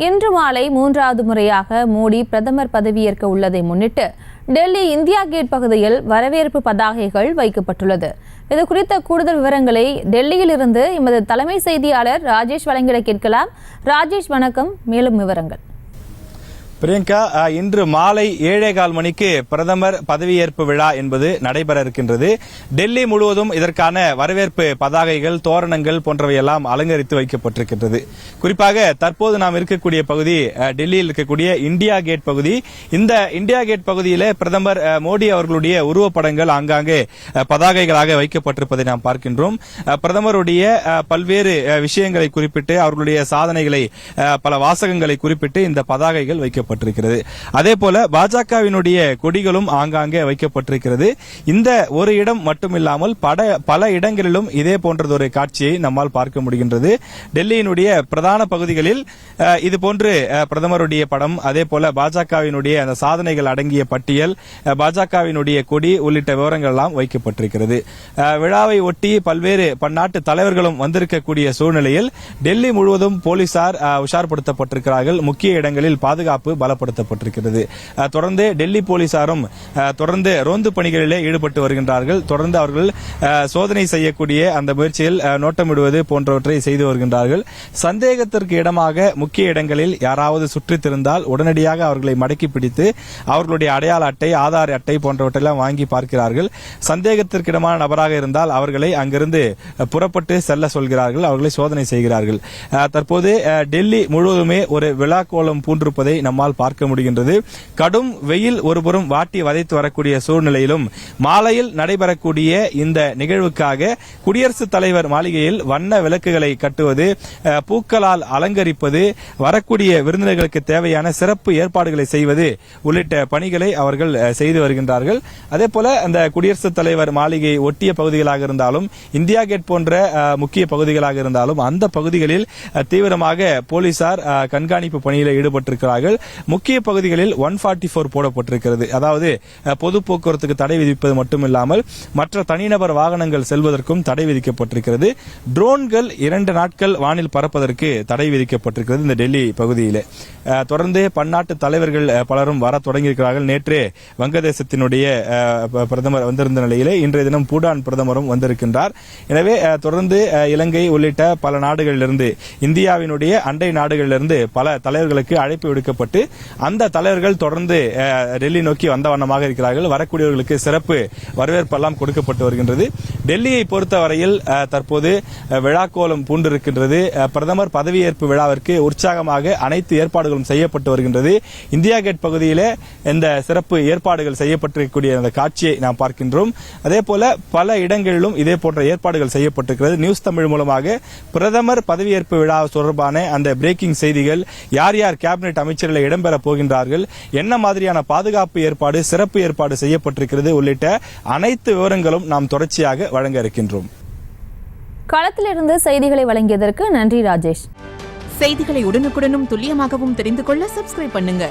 இன்று மாலை 3வது முறையாக மோடி பிரதமர் பதவியேற்க உள்ளதை முன்னிட்டு டெல்லி இந்தியா கேட் பகுதியில் வரவேற்பு பதாகைகள் வைக்கப்பட்டுள்ளது. இது குறித்த கூடுதல் விவரங்களை டெல்லியில் இருந்து எமது தலைமை செய்தியாளர் ராஜேஷ் வழங்கிட கேட்கலாம். ராஜேஷ், வணக்கம். மேலும் விவரங்கள். பிரியங்கா, இன்று மாலை 7:15 மணிக்கு பிரதமர் பதவியேற்பு விழா என்பது நடைபெற இருக்கின்றது. டெல்லி முழுவதும் இதற்கான வரவேற்பு பதாகைகள், தோரணங்கள் போன்றவையெல்லாம் அலங்கரித்து வைக்கப்பட்டிருக்கின்றது. குறிப்பாக தற்போது நாம் இருக்கக்கூடிய பகுதி டெல்லியில் இருக்கக்கூடிய இந்தியா கேட் பகுதி. இந்த இந்தியா கேட் பகுதியில் பிரதமர் மோடி அவர்களுடைய உருவப்படங்கள் ஆங்காங்கே பதாகைகளாக வைக்கப்பட்டிருப்பதை நாம் பார்க்கின்றோம். பிரதமருடைய பல்வேறு விஷயங்களை குறிப்பிட்டு, அவர்களுடைய சாதனைகளை, பல வாசகங்களை குறிப்பிட்டு இந்த பதாகைகள் வைக்கப்பட்டிருக்கிறது. அதே போல பாஜகவினுடைய கொடிகளும் ஆங்காங்கே வைக்கப்பட்டிருக்கிறது. இந்த ஒரு இடம் மட்டுமில்லாமல் பல இடங்களிலும் இதே போன்றதொரு காட்சியை நம்மால் பார்க்க முடிகின்றது. டெல்லியினுடைய பிரதான பகுதிகளில் இதுபோன்று பிரதமருடைய படம், அதே போல பாஜகவினுடைய அந்த சாதனைகள் அடங்கிய பட்டியல், பாஜகவினுடைய கொடி உள்ளிட்ட விவரங்கள் எல்லாம் வைக்கப்பட்டிருக்கிறது. விழாவை ஒட்டி பல்வேறு பன்னாட்டு தலைவர்களும் வந்திருக்கக்கூடிய சூழ்நிலையில் டெல்லி முழுவதும் போலீசார் உஷார்படுத்தப்பட்டிருக்கிறார்கள். முக்கிய இடங்களில் பாதுகாப்பு பலப்படுத்தப்பட்டிருக்கிறது. தொடர்ந்து டெல்லி போலீசாரும் தொடர்ந்து ரோந்து பணிகளிலே ஈடுபட்டு வருகின்றார்கள். தொடர்ந்து அவர்கள் சோதனை செய்யக்கூடிய அந்த முயற்சியில் நோட்டமிடுவது போன்றவற்றை செய்து வருகின்றார்கள். சந்தேகத்திற்கு இடமாக முக்கிய இடங்களில் யாராவது சுற்றித்திருந்தால் உடனடியாக அவர்களை மடக்கி பிடித்து அவர்களுடைய அடையாள அட்டை, ஆதார் அட்டை போன்றவற்றையெல்லாம் வாங்கி பார்க்கிறார்கள். சந்தேகத்திற்கு இடமான நபராக இருந்தால் அவர்களை அங்கிருந்து புறப்பட்டு செல்ல சொல்கிறார்கள். அவர்களை சோதனை செய்கிறார்கள். தற்போது டெல்லி முழுவதுமே ஒரு விழாக்கோலம் பூண்டிருப்பதை நம்மால் பார்க்க முடிகின்றது. கடும் வெயில் ஒருபுறம் வாட்டி வதைத்து வரக்கூடிய சூழ்நிலையிலும் மாலையில் நடைபெறக்கூடிய இந்த நிகழ்வுக்காக குடியரசுத் தலைவர் மாளிகையில் வண்ண விளக்குகளை கட்டுவது, பூக்களால் அலங்கரிப்பது, வரக்கூடிய விருந்தினர்களுக்கு தேவையான சிறப்பு ஏற்பாடுகளை செய்வது உள்ளிட்ட பணிகளை அவர்கள் செய்து வருகின்றார்கள். அதே போல அந்த குடியரசுத் தலைவர் மாளிகை ஒட்டிய பகுதிகளாக இருந்தாலும், இந்தியா கேட் போன்ற முக்கிய பகுதிகளாக இருந்தாலும் அந்த பகுதிகளில் தீவிரமாக போலீசார் கண்காணிப்பு பணியில் ஈடுபட்டிருக்கிறார்கள். முக்கிய பகுதிகளில் 144 போடப்பட்டிருக்கிறது. அதாவது பொது போக்குவரத்துக்கு தடை விதிப்பது மட்டுமில்லாமல் மற்ற தனிநபர் வாகனங்கள் செல்வதற்கும் தடை விதிக்கப்பட்டிருக்கிறது. ட்ரோன்கள் 2 நாட்கள் வானில் பறப்பதற்கு தடை விதிக்கப்பட்டிருக்கிறது இந்த டெல்லி பகுதியில். தொடர்ந்து பன்னாட்டு தலைவர்கள் பலரும் வர தொடங்கியிருக்கிறார்கள். நேற்று வங்கதேசத்தினுடைய பிரதமர் வந்திருந்த நிலையிலே இன்றைய தினம் பூடான் பிரதமரும் வந்திருக்கின்றார். எனவே தொடர்ந்து இலங்கை உள்ளிட்ட பல நாடுகளிலிருந்து, இந்தியாவினுடைய அண்டை நாடுகளிலிருந்து பல தலைவர்களுக்கு அழைப்பு விடுக்கப்பட்டு அந்த தலைவர்கள் தொடர்ந்து டெல்லி நோக்கி வந்த வண்ணமாக இருக்கிறார்கள். வரக்கூடியவர்களுக்கு சிறப்பு வரவேற்பெல்லாம் கொடுக்கப்பட்டு வருகின்றது. டெல்லியை பொறுத்தவரையில் தற்போது விழாக்கோலம் பூண்டிருக்கின்றது. பிரதமர் பதவியேற்பு விழாவிற்கு உற்சாகமாக அனைத்து ஏற்பாடுகளும் செய்யப்பட்டு வருகின்றது. இந்தியா கேட் பகுதியிலே இந்த சிறப்பு ஏற்பாடுகள் செய்யப்பட்டிருக்கக்கூடிய அந்த காட்சியை நாம் பார்க்கின்றோம். அதே போல பல இடங்களிலும் இதே போன்ற ஏற்பாடுகள் செய்யப்பட்டிருக்கிறது. நியூஸ் தமிழ் மூலமாக பிரதமர் பதவியேற்பு விழா தொடர்பான அந்த பிரேக்கிங் செய்திகள், யார் யார் கேபினெட் அமைச்சர்களை இடம்பெற போகின்றார்கள், என்ன மாதிரியான பாதுகாப்பு ஏற்பாடு, சிறப்பு ஏற்பாடு செய்யப்பட்டிருக்கிறது உள்ளிட்ட அனைத்து விவரங்களும் நாம் தொடர்ச்சியாக வழங்க இருக்கின்றோம். களத்திலிருந்து செய்திகளை வழங்கியதற்கு நன்றி ராஜேஷ். செய்திகளை உடனுக்குடனும் துல்லியமாகவும் தெரிந்து கொள்ள சப்ஸ்கிரைப் பண்ணுங்க.